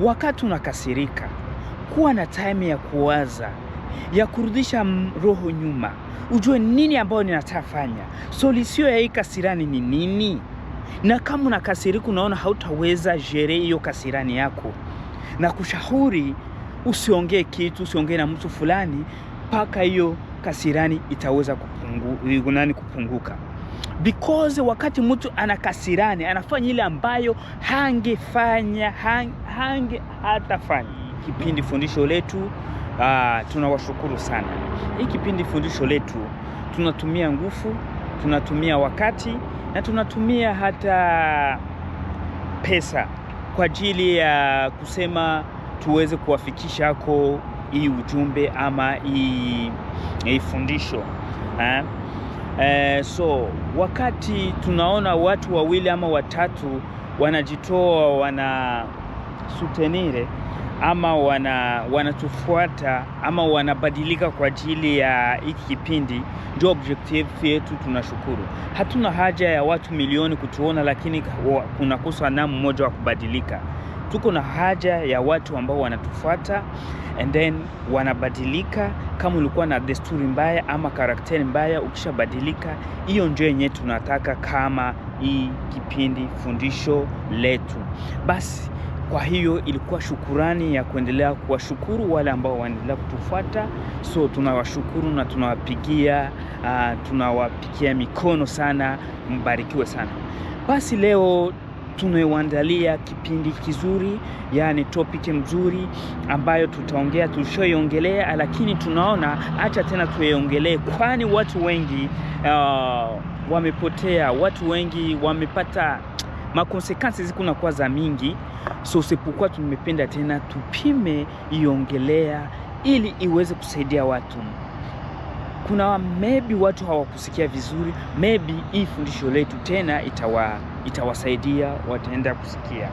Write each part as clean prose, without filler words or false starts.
Wakati unakasirika, kuwa na time ya kuwaza, ya kurudisha roho nyuma. Ujue nini ambao ninatafanya. Solution ya hii kasirani ni nini? Na kama unakasirika unaona hautaweza jere hiyo kasirani yako, na kushauri usiongee kitu, usiongee na mtu fulani paka hiyo kasirani itaweza kupunguka. Because wakati mtu anakasirani anafanya ile ambayo hangefanya, hatafanya. Kipindi fundisho letu, tunawashukuru sana. Hii kipindi fundisho letu tunatumia nguvu, tunatumia wakati, na tunatumia hata pesa kwa ajili ya kusema tuweze kuwafikisha hako hii ujumbe ama hii fundisho. So wakati tunaona watu wawili ama watatu wanajitoa, wana soutenir ama wanatufuata ama wanabadilika kwa ajili ya hiki kipindi, ndio objective yetu. Tunashukuru. Hatuna haja ya watu milioni kutuona lakini kunakosa namna mmoja wa kubadilika. Tuko na haja ya watu ambao wanatufuata and then wanabadilika. Kama ulikuwa na desturi mbaya ama karakteri mbaya, ukishabadilika, hiyo ndio yenyewe tunataka kama hii kipindi fundisho letu. Basi kwa hiyo ilikuwa shukurani ya kuendelea kuwashukuru wale ambao wanaendelea kutufuata. So tunawashukuru na tunawapigia mikono sana. Mbarikiwe sana. Basi leo tumewaandalia kipindi kizuri, yani topic mzuri ambayo tulishoiongelea, lakini tunaona acha tena tuiongelee, kwani watu wengi wamepotea, watu wengi wamepata makonsekansi zikuna kwa za mingi. So sepukwa tumependa tena tupime iongelea ili iweze kusaidia watu. Kuna maybe watu hawakusikia vizuri, maybe hii fundisho letu tena itawasaidia, wataenda kusikia.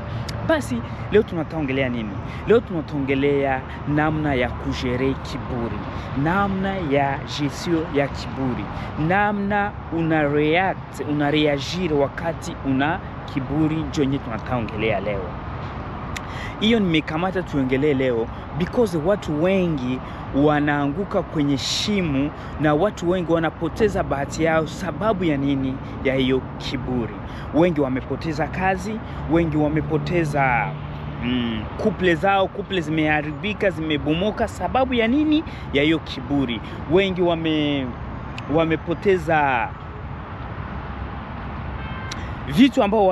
Basi leo tunataongelea nini? Leo tunataongelea namna ya kujere kiburi, namna ya gestion ya kiburi, namna unareagir wakati una kiburi. Ndio tunataongelea leo. Hiyo nimekamata tuongelee leo because watu wengi wanaanguka kwenye shimo na watu wengi wanapoteza bahati yao. Sababu ya nini? Ya hiyo kiburi. Wengi wamepoteza kazi, wengi wamepoteza couple zao, couple zimeharibika, zimebomoka. Sababu ya nini? Ya hiyo kiburi. Wengi wamepoteza vitu ambao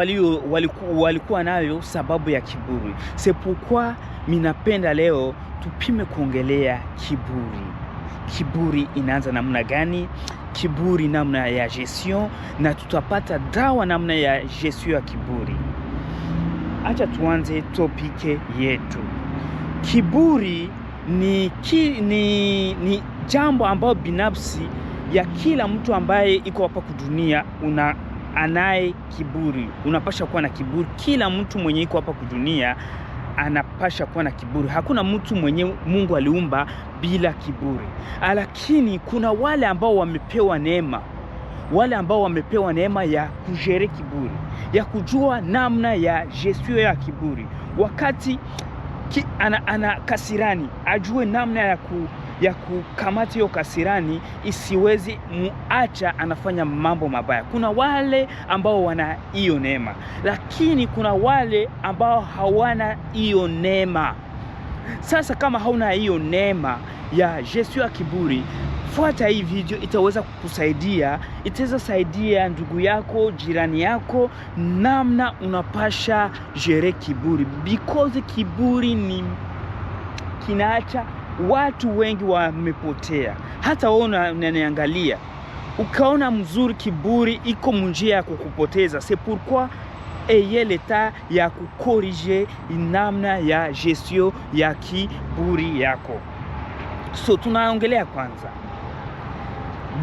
walikuwa nayo sababu ya kiburi. Sepukwa minapenda leo tupime kuongelea kiburi. Kiburi inaanza namna gani? Kiburi namna ya gestion, na tutapata dawa namna ya gestion ya kiburi. Acha tuanze topike yetu. Kiburi ni jambo ambalo binafsi ya kila mtu ambaye iko hapa kudunia anaye kiburi. Unapasha kuwa na kiburi. Kila mtu mwenye iko hapa kudunia anapasha kuwa na kiburi. Hakuna mtu mwenye Mungu aliumba bila kiburi. Lakini kuna wale ambao wamepewa neema. Wale ambao wamepewa neema ya kujere kiburi, ya kujua namna ya gestion ya kiburi. Wakati ana kasirani, ajue namna ya kukamata hiyo kasirani isiwezi muacha anafanya mambo mabaya. Kuna wale ambao wana hiyo neema, lakini kuna wale ambao hawana hiyo neema. Sasa kama hauna hiyo neema ya gestion ya kiburi, fuata hii video, itaweza kukusaidia. Itaweza saidia ndugu yako, jirani yako, namna unapasha jere kiburi. Because kiburi kinaacha watu wengi wamepotea. Hata wewe unaniangalia ukaona mzuri, kiburi iko njia ya kukupoteza. C'est pourquoi ayez l'état ya kukorije namna ya gestion ya kiburi yako. So tunaongelea kwanza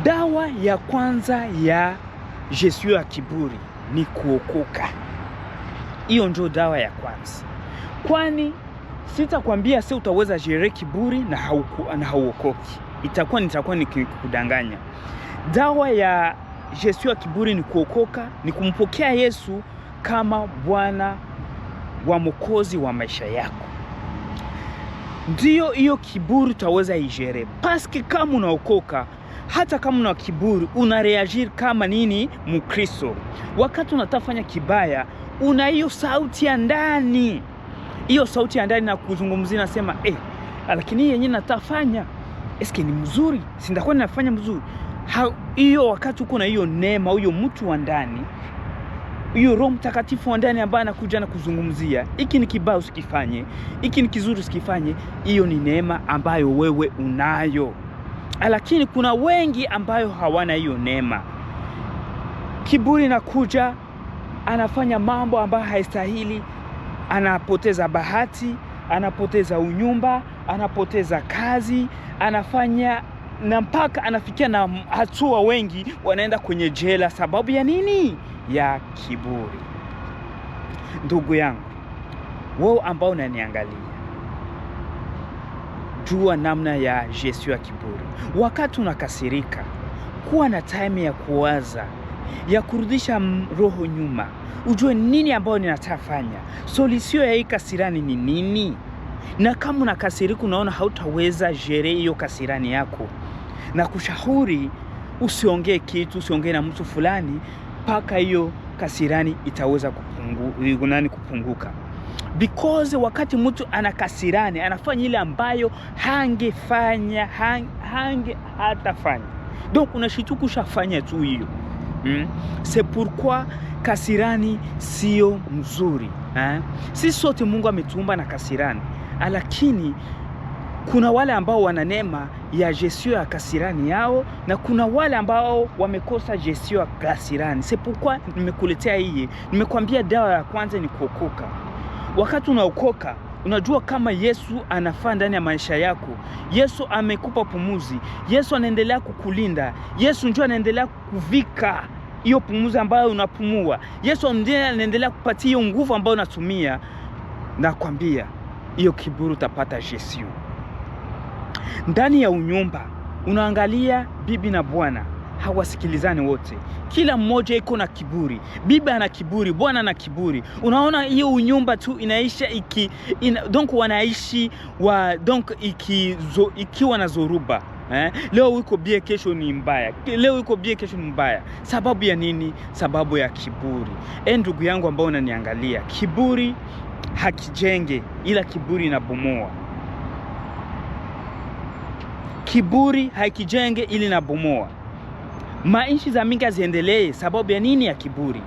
dawa ya kwanza ya gestion ya kiburi ni kuokoka. Hiyo ndio dawa ya kwanza. Kwani sitakwambia sasa utaweza jere kiburi na hauokoki. Nitakuwa nikikudanganya. Dawa ya gestion ya kiburi ni kuokoka, ni kumpokea Yesu kama Bwana wa Mwokozi wa maisha yako. Ndiyo hiyo kiburi utaweza igere. Paske kama unaokoka, hata kama una kiburi, unareagir kama nini? Mkristo. Wakati unatafanya kibaya, una hiyo sauti ya ndani. Hiyo sauti ya ndani na kuzungumzia nasema, lakini yenyewe natafanya, eske ni mzuri? Si ndakuwa ninafanya mzuri? Hiyo wakati uko na hiyo neema, huyo mtu wa ndani, hiyo Roho Mtakatifu wa ndani ambaye anakuja na kuzungumzia, hiki ni kibaya usikifanye, hiki ni kizuri usikifanye, hiyo ni neema ambayo wewe unayo. Lakini kuna wengi ambayo hawana hiyo neema. Kiburi nakuja, anafanya mambo ambayo haistahili, anapoteza bahati, anapoteza unyumba, anapoteza kazi, anafanya na mpaka anafikia na hatua wengi wanaenda kwenye jela. Sababu ya nini? Ya kiburi. Ndugu yangu, wewe ambao unaniangalia, jua namna ya gestion ya kiburi. Wakati unakasirika, kuwa na time ya kuwaza, ya kurudisha roho nyuma, ujue nini ambao ninatafanya, solution ya hii kasirani ni nini. Na kama unakasirika unaona hautaweza jere hiyo kasirani yako, na kushauri usiongee kitu, usiongee na mtu fulani paka hiyo kasirani itaweza kupunguka. Because wakati mtu anakasirani, anafanya ile ambayo hangefanya, hatafanya. Donc unashituka ushafanya tu hiyo. C'est pourquoi kasirani sio mzuri. Si sote Mungu ametuumba na kasirani, lakini kuna wale ambao wana neema ya gestion ya kasirani yao, na kuna wale ambao wamekosa gestion ya kasirani. C'est pourquoi nimekuletea hii. Nimekwambia dawa ya kwanza ni kuokoka. Wakati unaokoka, unajua kama Yesu anafaa ndani ya maisha yako. Yesu amekupa pumuzi. Yesu anaendelea kukulinda. Yesu njoo anaendelea kuvika hiyo pumuzi ambayo unapumua. Yesu anaendelea kupatia hiyo nguvu ambayo unatumia. Nakwambia hiyo kiburi utapata gestion. Ndani ya unyumba unaangalia bibi na bwana hawasikilizani wote. Kila mmoja iko na kiburi. Bibi ana kiburi, bwana ana kiburi. Unaona hiyo unyumba tu inaisha donc wanaishi ikiwa na zoruba. Leo uko bie, kesho ni mbaya. Leo uko bie, kesho ni mbaya. Sababu ya nini? Sababu ya kiburi. Ndugu yangu ambao unaniangalia, kiburi hakijenge, ila kiburi inabomoa. Kiburi haikijenge ili inabomoa. Maisha za mingi ziendelee sababu ya nini? Ya kiburi.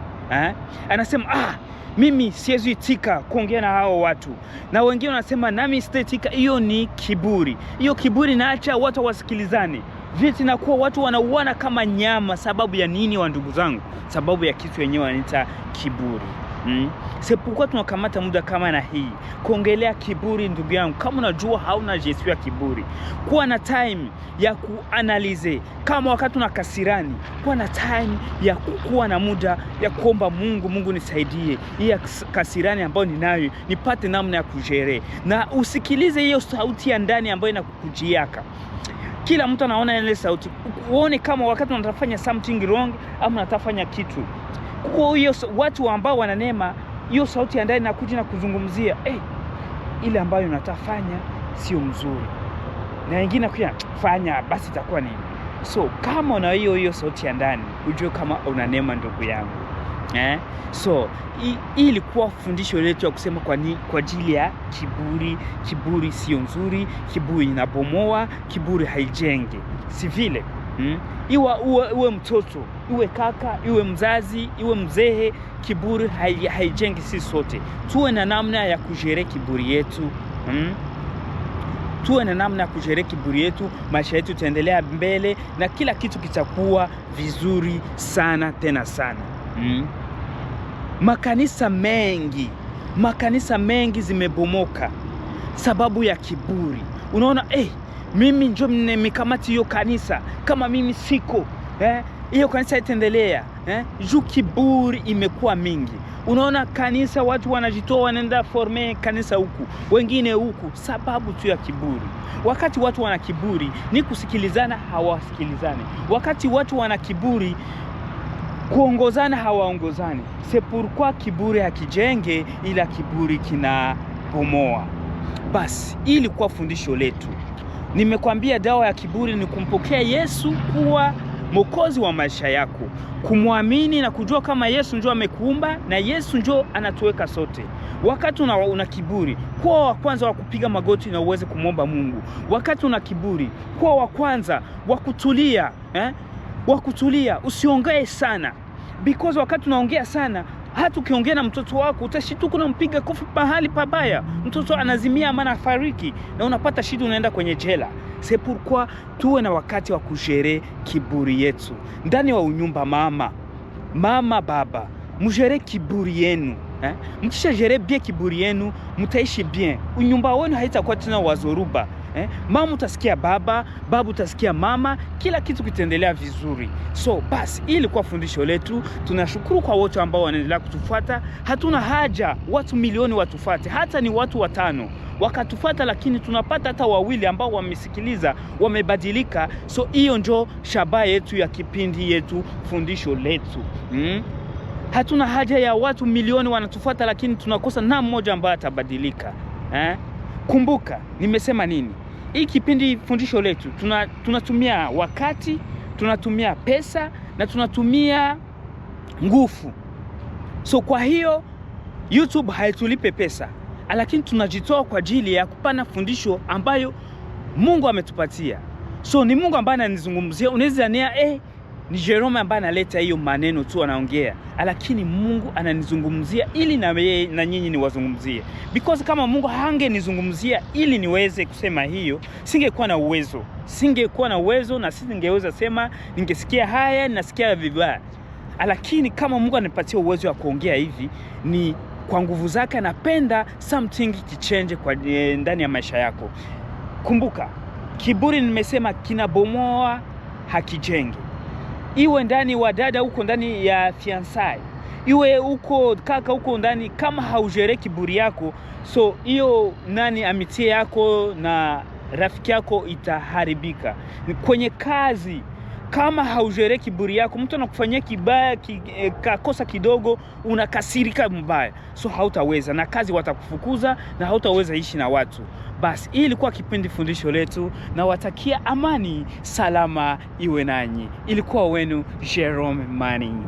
Anasema mimi siwezi itika kuongea na hao watu, na wengine wanasema nami sitaitika. Hiyo ni kiburi. Hiyo kiburi naacha watu wasikilizane. Viti na kuwa watu wanauana kama nyama. Sababu ya nini wa ndugu zangu? Sababu ya kitu yenyewe wanaita kiburi. C'est pourquoi tunakamata muda kama na hii kuongelea kiburi. Ndugu yangu, kama unajua hauna gestion ya kiburi, kuwa na time ya kuanalize. Kama wakati unakasirani, kuwa na time ya kuwa na muda ya kuomba Mungu nisaidie hii kasirani ambayo ninayo, nipate namna ya kujere. Na usikilize hiyo sauti ya ndani ambayo inakukujiaka. Kila mtu anaona ile sauti. Uone kama wakati unatafanya something wrong ama unatafanya kitu. Kwa hiyo watu ambao wana neema, hiyo sauti ya ndani inakuja na kuzungumzia, ile ambayo unatafanya sio mzuri. Na wengine kwa fanya basi itakuwa nini? So kama una hiyo sauti ya ndani, ujue kama una neema, ndugu yangu. So hii ilikuwa fundisho letu ya kusema kwa ajili ya kiburi. Kiburi sio nzuri, kiburi inabomoa, kiburi haijenge. Si vile? Iwe mtoto, iwe kaka, iwe mzazi, iwe mzee, kiburi haijengi. Sisi sote tuwe na namna ya kujere kiburi yetu. Tuwe na namna ya kujere kiburi yetu, maisha yetu taendelea mbele na kila kitu kitakuwa vizuri sana tena sana. Makanisa mengi zimebomoka sababu ya kiburi. Unaona, mimi njoo nimekamata hiyo kanisa, kama mimi siko hiyo kanisa itaendelea. Juu kiburi imekuwa mingi. Unaona kanisa watu wanajitoa, wanaenda forme kanisa huku, wengine huku, sababu tu ya kiburi. Wakati watu wana kiburi ni kusikilizana hawasikilizane. Wakati watu wana kiburi kuongozana hawaongozani. C'est pourquoi kiburi hakijenge ila kiburi kinabomoa. Basi hii ilikuwa fundisho letu. Nimekwambia dawa ya kiburi ni kumpokea Yesu kuwa Mwokozi wa maisha yako, kumwamini na kujua kama Yesu njoo amekuumba na Yesu njoo anatuweka sote. Wakati una kiburi, kuwa wa kwanza wa kupiga magoti na uweze kumwomba Mungu. Wakati una kiburi, kuwa wa kwanza wa kutulia, wa kutulia, usiongee sana, because wakati unaongea sana, hata ukiongea na mtoto wako utashituka na mpiga kofi pahali pabaya, mtoto anazimia ama anafariki na unapata shida, unaenda kwenye jela. C'est pourquoi tuwe na wakati wa kushere kiburi yetu ndani wa unyumba. Mama baba, mjere kiburi yenu. Mkisha jere bien kiburi yenu, mtaishi bien. Unyumba wenu haitakuwa tena wazoruba. Mama utasikia baba utasikia mama, kila kitu kitaendelea vizuri. So basi hii ilikuwa fundisho letu. Tunashukuru kwa wote ambao wanaendelea kutufuata. Hatuna haja watu milioni watufuate, hata ni watu 5 wakatufuata, lakini tunapata hata 2 ambao wamesikiliza, wamebadilika. So hiyo ndio shabaha yetu ya kipindi yetu, fundisho letu. Hatuna haja ya watu milioni wanatufuata, lakini tunakosa na mmoja ambaye atabadilika. Kumbuka nimesema nini? Hii kipindi fundisho letu tunatumia wakati, tunatumia pesa na tunatumia nguvu. So kwa hiyo YouTube haitulipe pesa, lakini tunajitoa kwa ajili ya kupana fundisho ambayo Mungu ametupatia. So ni Mungu ambaye ananizungumzia. Unaweza nia ni Jerome ambaye analeta hiyo maneno tu anaongea, lakini Mungu ananizungumzia ili na nyinyi niwazungumzie. Because kama Mungu hangenizungumzia ili niweze kusema hiyo, singekuwa na uwezo na singeweza sema, ningesikia haya nasikia vibaya. Lakini kama Mungu anipatia uwezo wa kuongea hivi, ni kwa nguvu zake. Anapenda something kichange kwa ndani ya maisha yako. Kumbuka, kiburi nimesema kinabomoa, hakijengi. Iwe ndani wa dada huko ndani ya fiancé, iwe huko kaka huko ndani, kama haujere kiburi yako, so hiyo amitie yako na rafiki yako itaharibika. Kwenye kazi, kama haujere kiburi yako, mtu anakufanyia kibaya, kakosa kidogo, unakasirika mbaya, so hautaweza na kazi, watakufukuza na hautaweza ishi na watu. Basi hii ilikuwa kipindi fundisho letu, na watakia amani salama iwe nanyi. Ilikuwa wenu Jerome Manning.